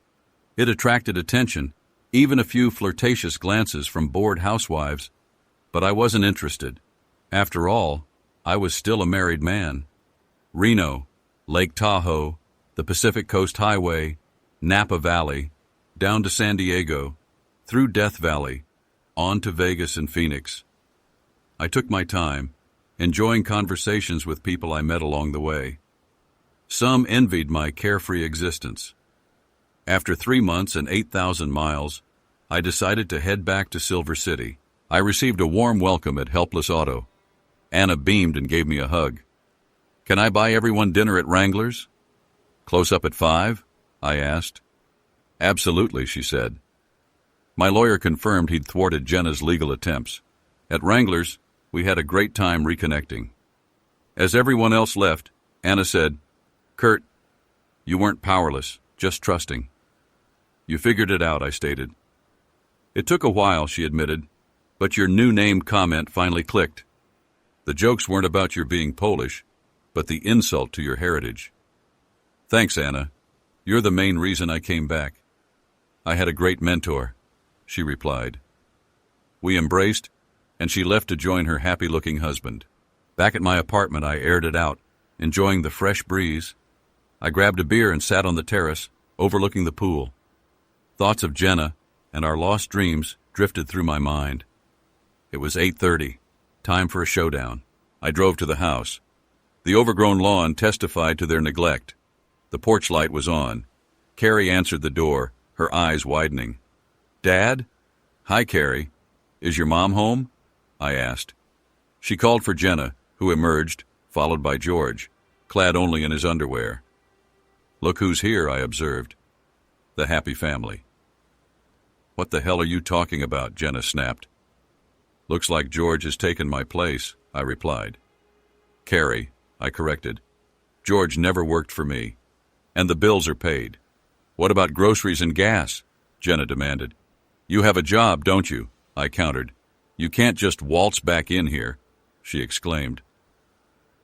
It attracted attention, even a few flirtatious glances from bored housewives, but I wasn't interested. After all, I was still a married man. Reno, Lake Tahoe, the Pacific Coast Highway, Napa Valley, down to San Diego, through Death Valley, on to Vegas and Phoenix. I took my time, enjoying conversations with people I met along the way. Some envied my carefree existence. After 3 months and 8,000 miles, I decided to head back to Silver City. I received a warm welcome at Helpless Auto. Anna beamed and gave me a hug. Can I buy everyone dinner at Wrangler's? Close up at 5? I asked. Absolutely, she said. My lawyer confirmed he'd thwarted Jenna's legal attempts. At Wrangler's, we had a great time reconnecting. As everyone else left, Anna said, Kurt, you weren't powerless, just trusting. You figured it out, I stated. It took a while, she admitted, but your new name comment finally clicked. The jokes weren't about your being Polish, but the insult to your heritage. Thanks, Anna. You're the main reason I came back. I had a great mentor, she replied. We embraced, and she left to join her happy-looking husband. Back at my apartment, I aired it out, enjoying the fresh breeze. I grabbed a beer and sat on the terrace, overlooking the pool. Thoughts of Jenna and our lost dreams drifted through my mind. It was 8:30, time for a showdown. I drove to the house. The overgrown lawn testified to their neglect. The porch light was on. Carrie answered the door, her eyes widening. Dad? Hi, Carrie. Is your mom home? I asked. She called for Jenna, who emerged, followed by George, clad only in his underwear. Look who's here, I observed. The happy family. What the hell are you talking about? Jenna snapped. Looks like George has taken my place, I replied. Carrie, I corrected. George never worked for me. And the bills are paid. What about groceries and gas? Jenna demanded. You have a job, don't you? I countered. You can't just waltz back in here, she exclaimed.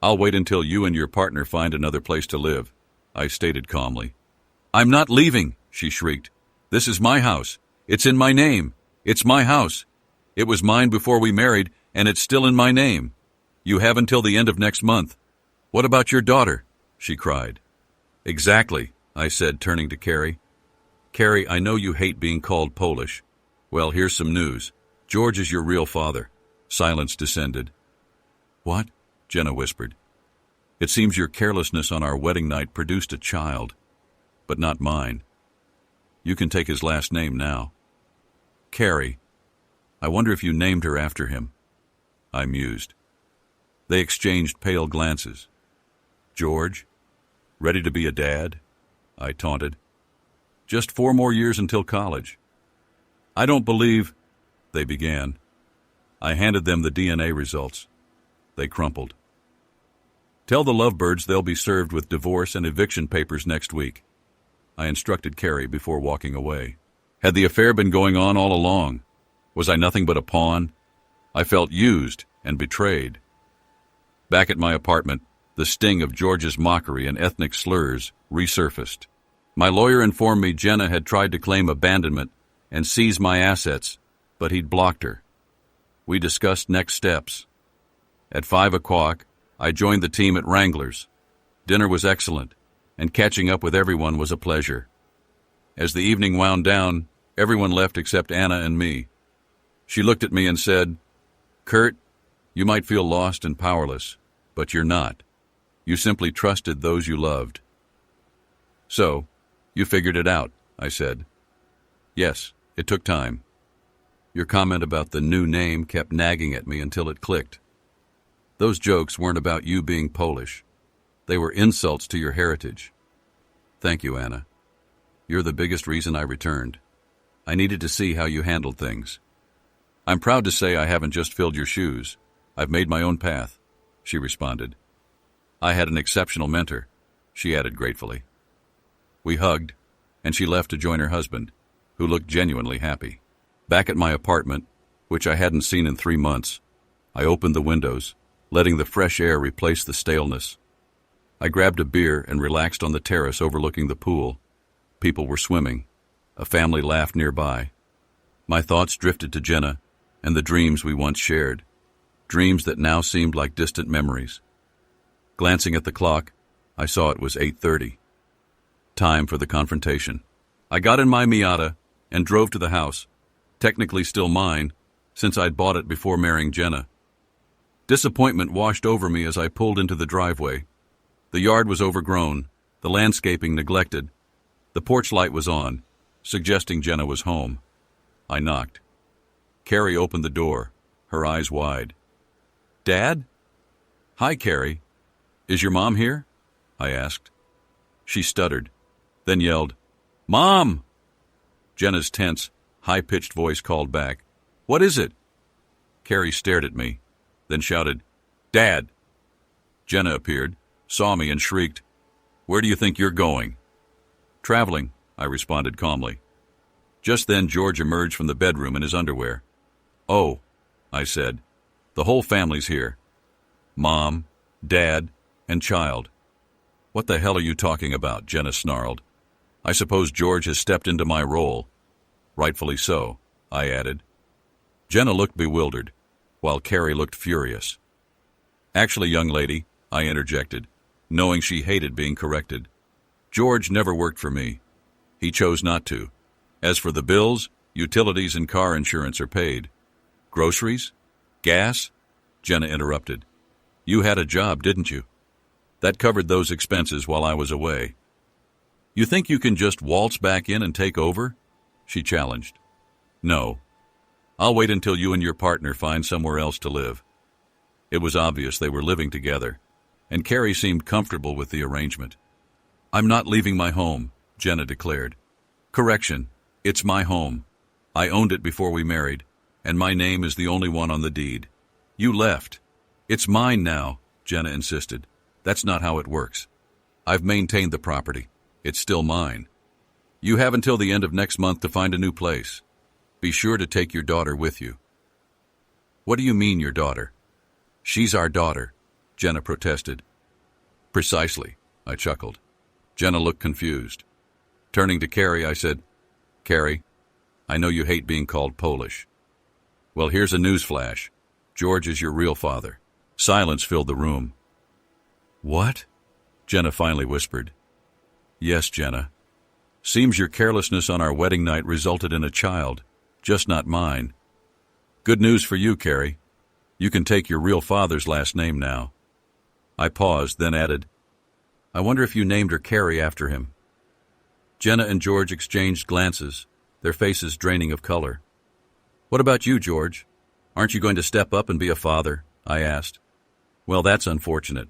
I'll wait until you and your partner find another place to live, I stated calmly. I'm not leaving, she shrieked. This is my house. It's in my name. It's my house. It was mine before we married, and it's still in my name. You have until the end of next month. What about your daughter? She cried. Exactly, I said, turning to Carrie. Carrie, I know you hate being called Polish. Well, here's some news. George is your real father. Silence descended. What? Jenna whispered. It seems your carelessness on our wedding night produced a child, but not mine. You can take his last name now. Carrie. I wonder if you named her after him. I mused. They exchanged pale glances. George? Ready to be a dad? I taunted. Just 4 more years until college. I don't believe... They began. I handed them the DNA results. They crumpled. Tell the lovebirds they'll be served with divorce and eviction papers next week, I instructed Carrie before walking away. Had the affair been going on all along? Was I nothing but a pawn? I felt used and betrayed. Back at my apartment, the sting of George's mockery and ethnic slurs resurfaced. My lawyer informed me Jenna had tried to claim abandonment and seize my assets, but he'd blocked her. We discussed next steps. At 5 o'clock, I joined the team at Wrangler's. Dinner was excellent, and catching up with everyone was a pleasure. As the evening wound down, everyone left except Anna and me. She looked at me and said, "Kurt, you might feel lost and powerless, but you're not. You simply trusted those you loved." "So, you figured it out," I said. "Yes, it took time. Your comment about the new name kept nagging at me until it clicked. Those jokes weren't about you being Polish. They were insults to your heritage. Thank you, Anna. You're the biggest reason I returned. I needed to see how you handled things. I'm proud to say I haven't just filled your shoes. I've made my own path," she responded. "I had an exceptional mentor," she added gratefully. We hugged, and she left to join her husband, who looked genuinely happy. Back at my apartment, which I hadn't seen in 3 months, I opened the windows, letting the fresh air replace the staleness. I grabbed a beer and relaxed on the terrace overlooking the pool. People were swimming. A family laughed nearby. My thoughts drifted to Jenna and the dreams we once shared, dreams that now seemed like distant memories. Glancing at the clock, I saw it was 8:30. Time for the confrontation. I got in my Miata and drove to the house, technically still mine, since I'd bought it before marrying Jenna. Disappointment washed over me as I pulled into the driveway. The yard was overgrown, the landscaping neglected. The porch light was on, suggesting Jenna was home. I knocked. Carrie opened the door, her eyes wide. "Dad?" "Hi, Carrie. Is your mom here?" I asked. She stuttered, then yelled, "Mom!" Jenna's tense, high-pitched voice called back, "What is it?" Carrie stared at me, then shouted, "Dad!" Jenna appeared, saw me, and shrieked, "Where do you think you're going?" "Traveling," I responded calmly. Just then George emerged from the bedroom in his underwear. "Oh," I said, "the whole family's here. Mom, Dad, and child." "What the hell are you talking about?" Jenna snarled. "I suppose George has stepped into my role." "Rightfully so," I added. Jenna looked bewildered, while Carrie looked furious. "Actually, young lady," I interjected, knowing she hated being corrected, "George never worked for me. He chose not to. As for the bills, utilities and car insurance are paid. Groceries? Gas?" Jenna interrupted. "You had a job, didn't you? That covered those expenses while I was away." "You think you can just waltz back in and take over?" she challenged. "No. I'll wait until you and your partner find somewhere else to live." It was obvious they were living together, and Carrie seemed comfortable with the arrangement. "I'm not leaving my home," Jenna declared. "Correction, it's my home. I owned it before we married, and my name is the only one on the deed. You left. It's mine now," Jenna insisted. "That's not how it works. I've maintained the property. It's still mine. You have until the end of next month to find a new place. Be sure to take your daughter with you." "What do you mean, your daughter?" "She's our daughter," Jenna protested. "Precisely," I chuckled. Jenna looked confused. Turning to Carrie, I said, "Carrie, I know you hate being called Polish. Well, here's a news flash. George is your real father." Silence filled the room. "What?" Jenna finally whispered. "Yes, Jenna. Seems your carelessness on our wedding night resulted in a child, just not mine. Good news for you, Carrie. You can take your real father's last name now." I paused, then added, "I wonder if you named her Carrie after him." Jenna and George exchanged glances, their faces draining of color. "What about you, George? Aren't you going to step up and be a father?" I asked. "Well, that's unfortunate.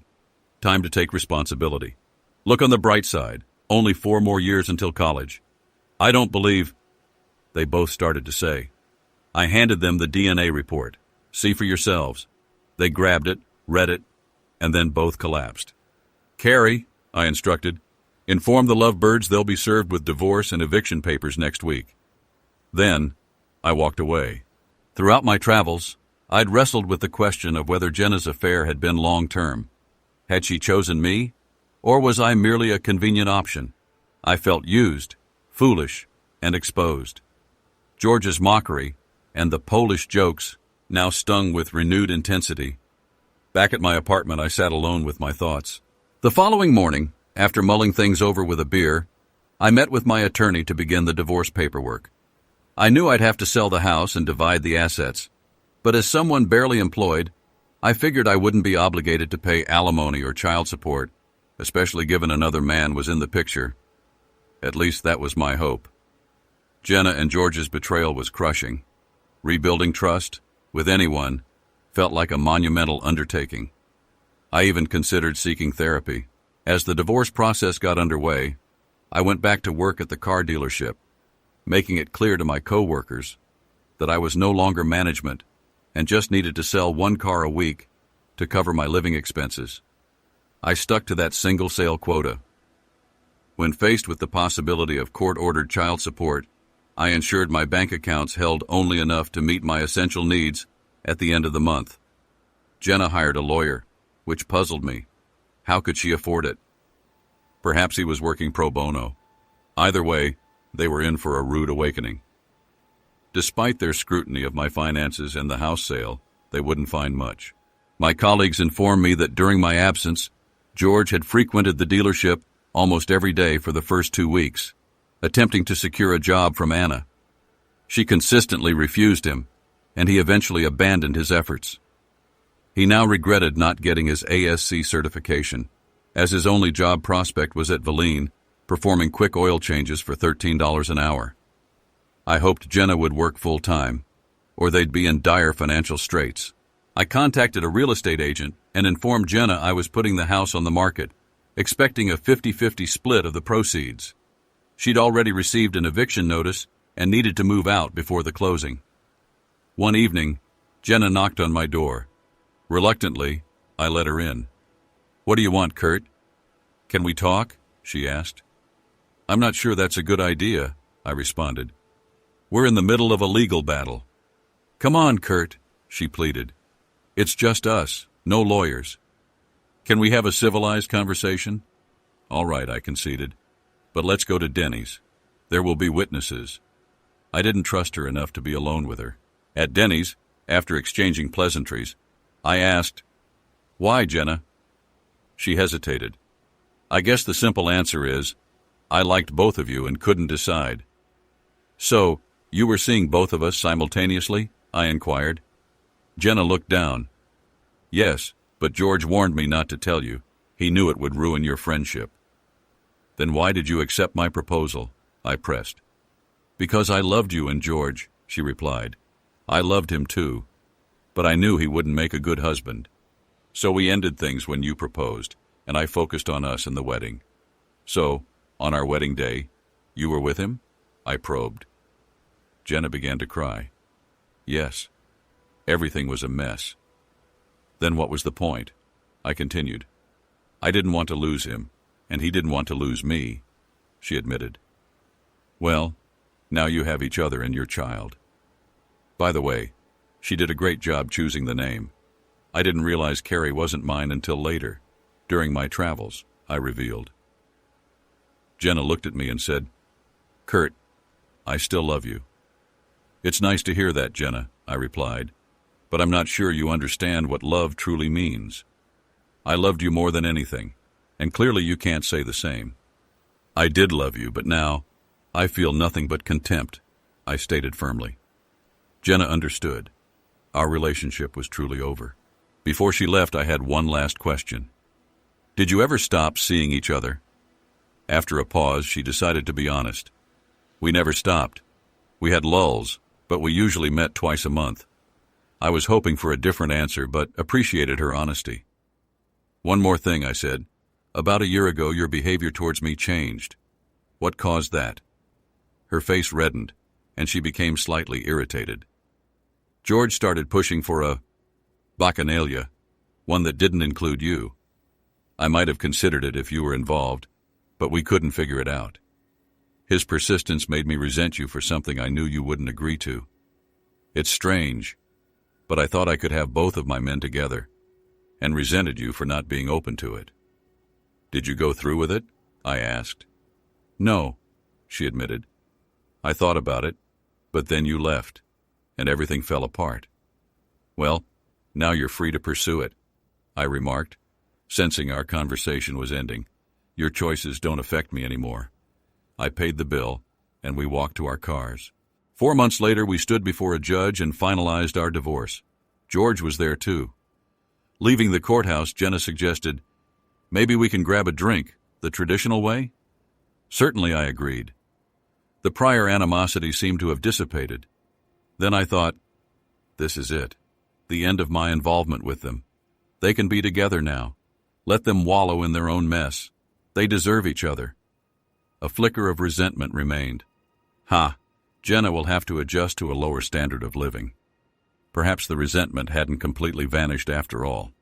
Time to take responsibility. Look on the bright side. Only 4 more years until college." "I don't believe—" they both started to say. I handed them the DNA report. "See for yourselves." They grabbed it, read it, and then both collapsed. "Carrie," I instructed, "inform the lovebirds they'll be served with divorce and eviction papers next week." Then, I walked away. Throughout my travels, I'd wrestled with the question of whether Jenna's affair had been long-term. Had she chosen me, or was I merely a convenient option? I felt used, foolish, and exposed. George's mockery and the Polish jokes now stung with renewed intensity. Back at my apartment, I sat alone with my thoughts. The following morning, after mulling things over with a beer, I met with my attorney to begin the divorce paperwork. I knew I'd have to sell the house and divide the assets, but as someone barely employed, I figured I wouldn't be obligated to pay alimony or child support, especially given another man was in the picture. At least that was my hope. Jenna and George's betrayal was crushing. Rebuilding trust, with anyone, felt like a monumental undertaking. I even considered seeking therapy. As the divorce process got underway, I went back to work at the car dealership, making it clear to my co-workers that I was no longer management and just needed to sell one car a week to cover my living expenses. I stuck to that single sale quota. When faced with the possibility of court-ordered child support, I ensured my bank accounts held only enough to meet my essential needs at the end of the month. Jenna hired a lawyer, which puzzled me. How could she afford it? Perhaps he was working pro bono. Either way, they were in for a rude awakening. Despite their scrutiny of my finances and the house sale, they wouldn't find much. My colleagues informed me that during my absence, George had frequented the dealership almost every day for the first 2 weeks, attempting to secure a job from Anna. She consistently refused him, and he eventually abandoned his efforts. He now regretted not getting his ASC certification, as his only job prospect was at Valine, performing quick oil changes for $13 an hour. I hoped Jenna would work full-time, or they'd be in dire financial straits. I contacted a real estate agent and informed Jenna I was putting the house on the market, expecting a 50-50 split of the proceeds. She'd already received an eviction notice and needed to move out before the closing. One evening, Jenna knocked on my door. Reluctantly, I let her in. "What do you want, Kurt?" "Can we talk?" she asked. "I'm not sure that's a good idea," I responded. "We're in the middle of a legal battle." "Come on, Kurt," she pleaded. "It's just us, no lawyers. Can we have a civilized conversation?" "All right," I conceded. "But let's go to Denny's. There will be witnesses." I didn't trust her enough to be alone with her. At Denny's, after exchanging pleasantries, I asked, "Why, Jenna?" She hesitated. "I guess the simple answer is, I liked both of you and couldn't decide." "So, you were seeing both of us simultaneously?" I inquired. Jenna looked down. "Yes, but George warned me not to tell you. He knew it would ruin your friendship." "Then why did you accept my proposal?" I pressed. "Because I loved you and George," she replied. "I loved him too, but I knew he wouldn't make a good husband. So we ended things when you proposed, and I focused on us and the wedding." "So, on our wedding day, you were with him?" I probed. Jenna began to cry. "Yes. Everything was a mess." "Then what was the point?" I continued. "I didn't want to lose him, and he didn't want to lose me," she admitted. "Well, now you have each other and your child." By the way, she did a great job choosing the name. I didn't realize Carrie wasn't mine until later. During my travels, I revealed. Jenna looked at me and said, "Kurt, I still love you." "It's nice to hear that, Jenna," I replied, "but I'm not sure you understand what love truly means. I loved you more than anything, and clearly you can't say the same." "I did love you, but now I feel nothing but contempt," I stated firmly. Jenna understood. Our relationship was truly over. Before she left, I had one last question. "Did you ever stop seeing each other?" After a pause, she decided to be honest. "We never stopped. We had lulls, but we usually met twice a month." I was hoping for a different answer, but appreciated her honesty. "One more thing," I said. "About a year ago, your behavior towards me changed. What caused that?" Her face reddened, and she became slightly irritated. "George started pushing for a bacchanalia, one that didn't include you. I might have considered it if you were involved, but we couldn't figure it out. His persistence made me resent you for something I knew you wouldn't agree to. It's strange, but I thought I could have both of my men together, and resented you for not being open to it." "Did you go through with it?" I asked. "No," she admitted. "I thought about it, but then you left, and everything fell apart." "Well, now you're free to pursue it," I remarked, sensing our conversation was ending. "Your choices don't affect me anymore." I paid the bill, and we walked to our cars. 4 months later, we stood before a judge and finalized our divorce. George was there too. Leaving the courthouse, Jenna suggested, "Maybe we can grab a drink, the traditional way?" Certainly, I agreed. The prior animosity seemed to have dissipated. Then I thought, this is it. The end of my involvement with them. They can be together now. Let them wallow in their own mess. They deserve each other. A flicker of resentment remained. Jenna will have to adjust to a lower standard of living. Perhaps the resentment hadn't completely vanished after all.